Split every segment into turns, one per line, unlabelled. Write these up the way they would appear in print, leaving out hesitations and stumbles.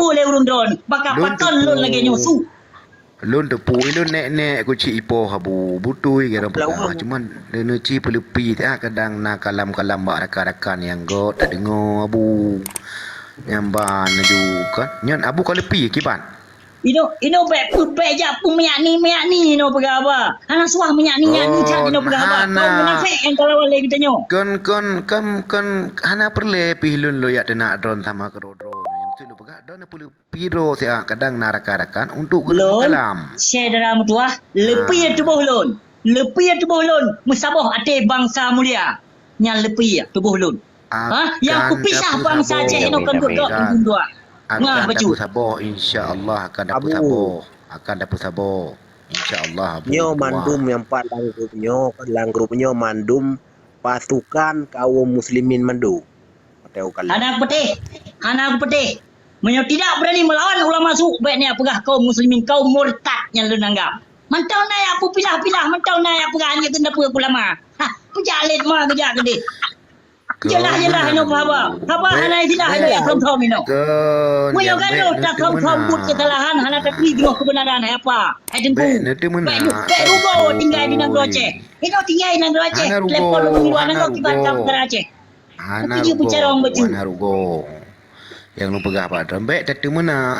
pule urun drone. Baka paton lun lagi nyusu.
Lun tepui lun nek ku ci ipo habu butui kira pegah cuman dene ci pelepi tak kadang na kalam-kalam bak rakan-rakan yang go tak dengar abu nyamban juga nyan abu kalepi kiban
Ino be ja pu minyak ni no pegah apa. Hana suah minyak ni cak no pegah apa. Kau munafik yang kalau wale kita nyo.
Kon hana perle pihlun lo ya dena drone sama kerodro yang tu lo pegah drone pulu piro sia kadang naraka-rakan untuk kalam
share dalam tuah lepi tubuh lon musabah ate bangsa mulia nyal lepi tubuh lon yang ku pisah bangsa Aceh no kan duduk dua
akan dapat sabar insyaallah akan dapat sabar insyaallah
nyo mandum yang dalam grupnya mandum pasukan kaum muslimin mandu
anak putih menyo tidak berani melawan ulama su baiknya pegah kaum muslimin kaum murtad yang lu nanggap mantau nai aku pilah-pilah mantau nai aku hanya kena ulama pejalit mah kerja gede jelah ino apa hanai tidak hanai thom ino moyo kan lo tak thom but kesalahan hana tapi dengan kebenaran apa hai tempu baik rugo tinggal di negara Aceh ino tinggal di negara Aceh telepon lu luar negara kibat kamu ke Aceh
hana rugo yang lu pegah pak drambek tatu mana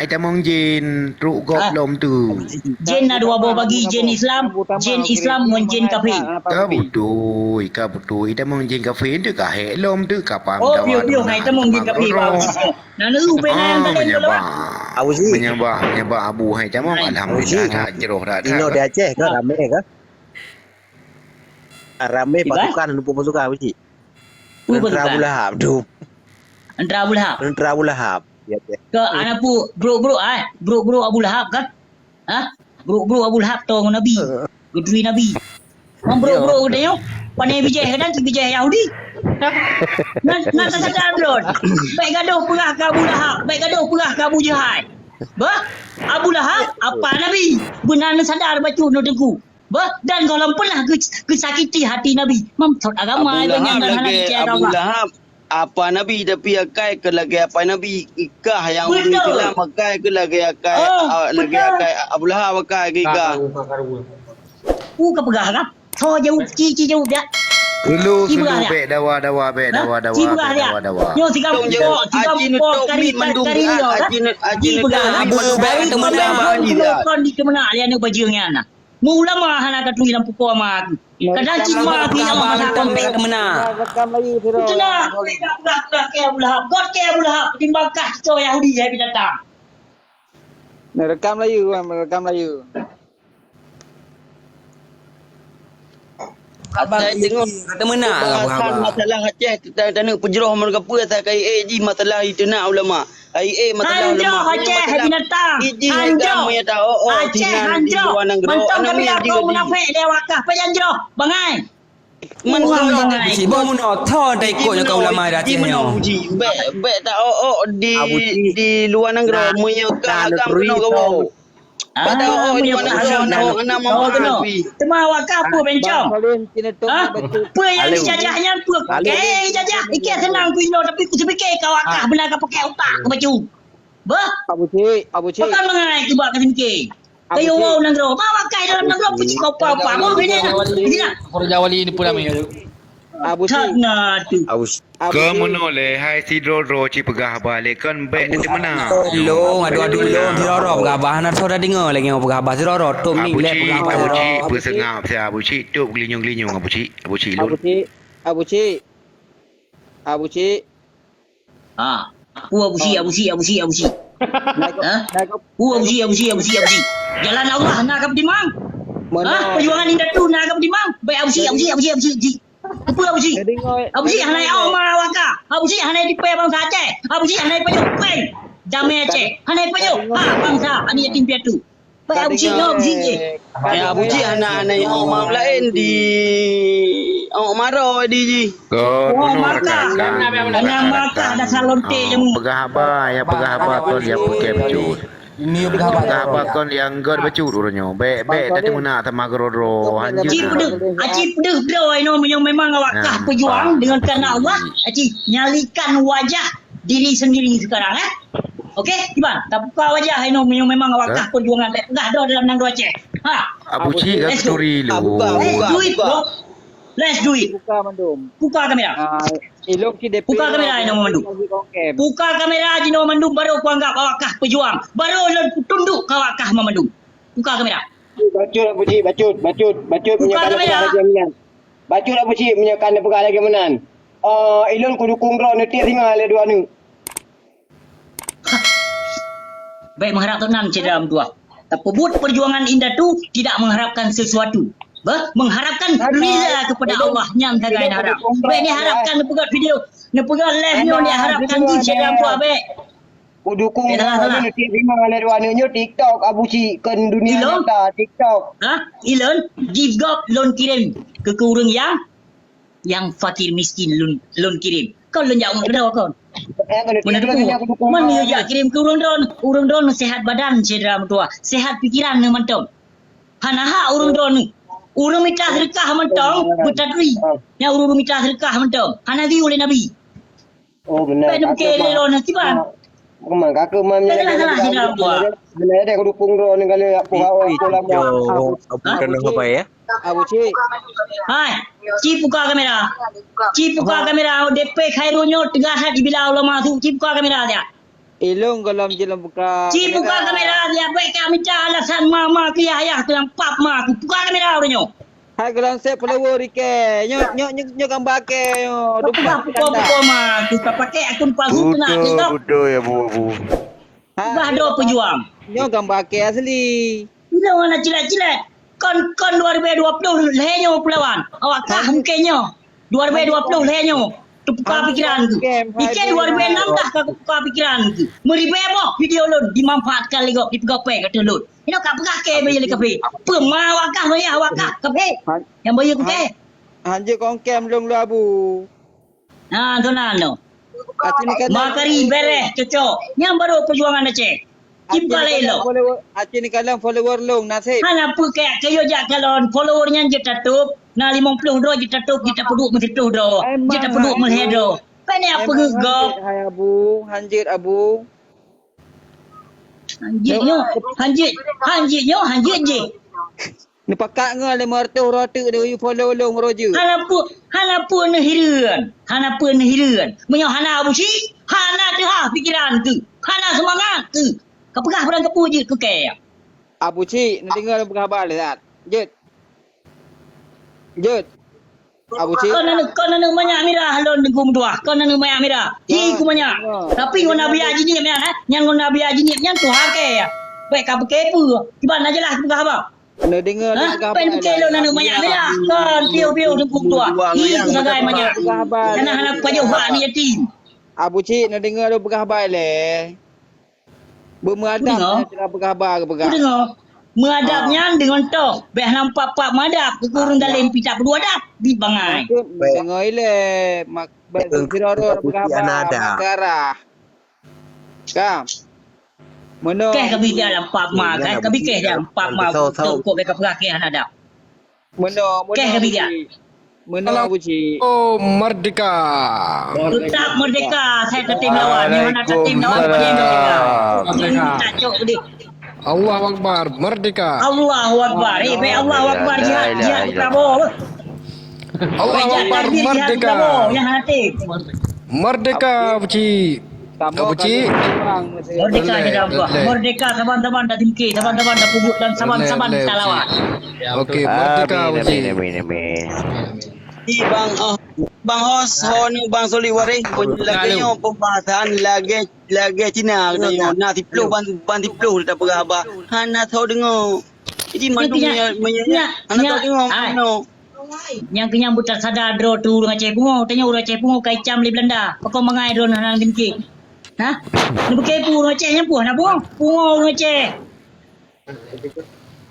ita mong jin truk gop lom tu
jin ada dua bagi jin Islam dan jin kafir
ka betul ita mong jin kafir tu ka he lom tu ka pam
biu hai ita mong jin kafir nah lu benar
menyembah abu hai ita mong alhamdulillah tak jeroh dah
ino di Aceh ke rame pasukan pasukan uji Abu Lahab tu
Antara Abu Lahab.
Ya.
Ke anak pu bro Abu Lahab kan? Bro Abu Lahab tu Nabi. Gedui Nabi. Bro dia yo. Pandai bijak kan bijak Yahudi. Nak sadar bro. Baik gaduh perah ke Abu Lahab, baik gaduh perah ke Abu Jahal. Abu Lahab apa Nabi? Benar sadar baca no dengku. Dan kalau pernah kesakiti hati Nabi. Mamtot agama banyak
Abu Lahab apa Nabi tapi akai ke lagi apa Nabi ikah yang beri kelam akai ke lagi akai Abu Lahab akai ke ikah
ke pegah kan so jauh cici jauh dia
dulu be dawa
yo tiga kari aji pegah abu baru kon di kemana dia nak bajingnya anak ulama hana ka tuilam puko ma kadang cima pi Allah masa kontek kemana itulah ke Abu Lahab timbang kah co Yahudi hai binatang
merekam Melayu Abang tengok kata menang masalah Aceh tanah penjeroh mereka apa tak kai masalah itu nak ulama masalah ulama
Aceh binatang Hanjau Aceh Hanjau mentang kami kau munafik dia wakah penjanjroh bangai
si bo muno tho dai ko nya kau lama dah tienyo
be tak di luar negara menyeka agama kau pada di mana nama
tema wakah apa bencong apa yang dijajahnya apa jajah ikan senang ku ino tapi ku sepikir kau wakah benar kau pakai otak ke baju Abu Cik bukan mengai tu buat kasi mikir kayu wow negara wakah dalam negara puji kau apa mau ini nak
Jawali ni pun ramai
Abu Cik
ke menoleh hai si Dro ci pegah balik kan baik nanti mana
long adu long diroro pegabah nak saudara dengar lagi ngau pegabah diroro tu ni lek pegabah
Abu Cik bersengap saya Abu Cik tu gelinyung Abu Cik lu
Abu Cik
Abu Cik Abu Cik jalan Allah nak ke dimang perjuangan indah tu nak ke dimang baik Abu Cik apa Abu Cik hanai ma waka Abu Cik hanai di pe bangsa Aceh Abu Cik hanai penyuk pen damai Aceh hanai penyuk bangsa ani yatim piatu baik Abu Cik
Abu Cik hanai orang lain di marah di ji
maka ada salonte yang
pegah apa kau dia pakai baju ini pegah kon yang god baju duronyo be tadi mana sama grodro
Aci pedeh bro ino memang wakah pejuang dengan karena Allah Aci nyalikan wajah diri sendiri sekarang Okey, Iban, tak buka wajah ini memang wakah perjuangan lek pegah dah dalam nang Aceh. Ha.
Abu Cik kat
Let's go.
story lu.
Let's do it, bro. Let's do it.
Buka mandum.
Buka kamera.
Elok ki DP.
Buka kamera ini Mandum. Buka kamera Jino Mandum baru aku anggap awakah pejuang. Baru lu tunduk ke awakah Mandum. Buka kamera.
Bacut Abu Cik, bacut
Buka kamera.
Bacut Abu Cik menyakan dia pegang lagi menan. Elok ku dukung draw nanti tinggal le dua ni.
Baik mengharap tenang cedera dua. Tapi perjuangan indah tu tidak mengharapkan sesuatu. Mengharapkan riza kepada Allah yang kagak harap. Baik ni harapkan pegang video, ni pegang live ni dia harapkan tu cedera dua baik.
Ku dukung draw nanti tinggal le dua ni TikTok Abu Cik kan dunia nyata TikTok.
Elon give God loan kirim ke orang yang fakir miskin loan kirim. Kau loan jauh kedua kau. Mana tu? Mana ya kirim ke orang don sehat badan cedera tua, sehat fikiran ni mantap. Hanaha orang don ni. Urang minta sedekah mantap, bertadri. Ya urang minta sedekah mantap. Hanabi oleh Nabi.
Oh benar.
Baik nak kira lo nanti bang.
Kemang kakak mamnya benar dia aku dukung draw ni kalau apa lama.
Abu kena apa ya?
Abu Cik.
Hai, Cik buka kamera. Cik buka kamera. DP Khairunyo tegas di bila ulama tu. Cik buka kamera dia.
Elong kalau menjelang buka.
Cik buka kamera dia. Baik kami minta alasan mama ke ayah ke pap mak. Buka kamera orangnya.
Hai kalau saya follower ke. Nyo gambar ke.
Buka mak. Kita pakai akun palsu tu nak.
Bodoh ya bu.
Buka do pejuang.
Nyo gambar ke asli.
Bila mana cilat-cilat. Kon 2020 lehenyo pelawan. Awak kah mungkinnya. 2020 lehenyo. Tukar pikiran tu. Ikan 2006 dah kau tukar pikiran tu. Meribah video lu dimanfaatkan lagi di pegapai kata lu. Ini kau pegah ke bayar kafe. Pema wakah bayar wakah kafe. Yang bayar kafe.
Hanje kongkem long lu abu.
Nah, tu nano. Makari beres cocok. Yang baru perjuangan Aceh. Kimpa lelo.
Aceh ni kalau follower long nasib.
Hana pu kayak kayo jak kalon followernya je tatup. Na 50 do je tatup kita peduk mencetuh do. Kita peduk melhedo. Pani apa gegop?
Hai abu, hanjit abu.
Hanjit je.
Ni pakak ngah le mertu rotu dia you follow long roju.
Hana pu nehiran. Menyo hana abu si. Hana tu pikiran tu. Hana semangat tu. Kau pegah perang kepu je ke kaya.
Abu Cik, nak dengar apa khabar Zat? Jut. Abu Cik.
Kau nak banyak mirah lon dengkum tua. Kau nak banyak mirah. Ku banyak. Tapi kau nak biar jenis ni yang kau nak biar jenis yang tu kaya. Baik kau kepu. Gimana aja lah pegah apa?
Nak dengar apa khabar.
Pen kelo nak banyak mirah. Kau piu dengkum tua. Ku sagai banyak. Hana pajak hak ni yatim.
Abu Cik, nak dengar apa khabar le? Bermadap apa khabar ke pegang?
Dengar. Mengadapnya dengan tu. Beh nampak pak madap. Kekurung dalam pita kedua adap. Di bangai.
Dengar ile. Mak berkira-kira apa khabar. Makarah. Kam. Mana?
Keh kami dalam pak mak. Kami keh dalam pak mak. Kok mereka perakian adap.
Mana?
Keh kami dia.
Mana Abu Cik?
Oh, Merdeka.
Tetap merdeka. Saya tetim lawan. Yang mana tetim lawan. Merdeka. Tak cok dia.
Allahu Akbar, Merdeka.
Allahu Akbar. Baik Allahu Akbar. Jihad Prabowo.
Allahu Akbar, Merdeka.
Yang hati.
Merdeka, Abu Cik. Abu Cik.
Merdeka di dalam gua. Merdeka teman-teman dah timki. Teman-teman dah pubuk dan saban-saban kita lawan.
Okey, Merdeka, Abu Cik.
Bang Hos ni Bang Soli Waris lagi pembahasan lagi Cina katanya nak tiplu ban tiplu tak apa khabar hana tahu dengar jadi mandung hana tahu dengar no
yang kenyang buta sadar dro tu dengan Aceh Pungo tanya urang Aceh Pungo kai cam di Belanda pokok mangai dro nang dimki ha ni bekepu urang Aceh nya puah nak Pungo urang Aceh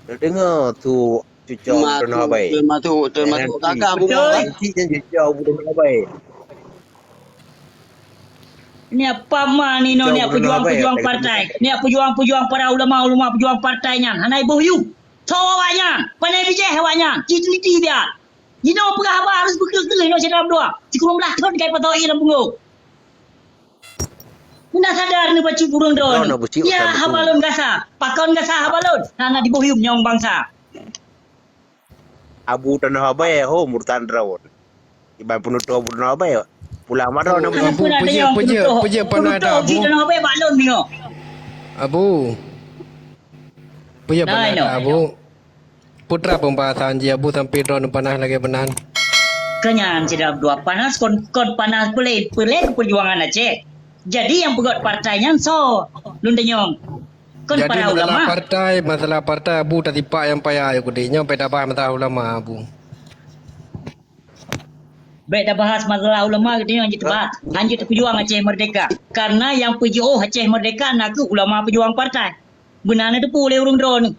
Dengar tu cucuk pernah baik.
Termasuk kakak bunga.
Cik yang cucuk pernah baik.
Ni apa mah ni no ni pejuang-pejuang partai. Ni pejuang-pejuang para ulama-ulama pejuang partainya. Hanai bohyu. Tawanya, panai bijeh hawanya. Citeliti dia. You know apa khabar harus betul-betul no sedap dua. Cikulum lah kan kai patoi dalam bungo. Nak sadar ni baca burung drone.
Drone buci
Ya
utang
habalon gasa. Pakon gasa habalon. Nana di bohium nyong bangsa.
Abu tanah abai ho murtan drone. Iban penutup abu tanah abai. Pulang mana drone
Abu, puja panah dah, Abu.
Kita nak apa balon ni.
Abu. Punya
Nah,
panah
no.
dah, Abu. Putra pembahasan je Abu sampai drone panah lagi benar.
Kenyan tidak dua panas kon panas pelik perjuangan Aceh. Jadi yang pegot partainya so lundanyong. Kon
Jadi
para ulama.
masalah partai Abu tak tipak yang payah aku denya pada bahas masalah ulama Abu.
Baik dah bahas masalah ulama kita yang kita bahas. Lanjut pejuang Aceh Merdeka. Karena yang PJO Aceh Merdeka nak ke ulama pejuang partai. Benarnya tu boleh urung drone.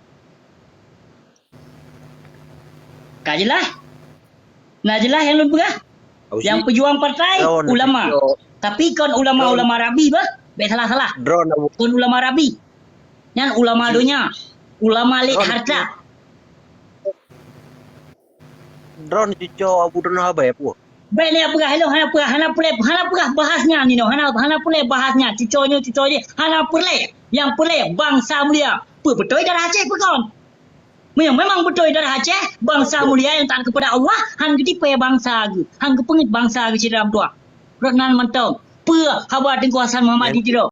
Kajilah. Nah jelas yang lu pegah. Yang pejuang partai ulama. Tapi kon ulama Rabi bah. Baik salah.
Drone Abu.
Kon ulama Rabi. Yang ulama dunia. Ulama lek harta.
Drone cucu abu tanah abai apa?
Baik ni apa hello hana pulih bahasnya ni no. Hana pulih bahasnya cucunya hana pulih. Yang pulih bangsa mulia. Betul darah Aceh pekon. Memang betul darah Aceh bangsa mulia yang taat kepada Allah hang gedi pe bangsa ge. Hang ke pengit bangsa ge dalam tua. Rodnan mantau. Pe hawa tengkuasan Muhammad di tiro.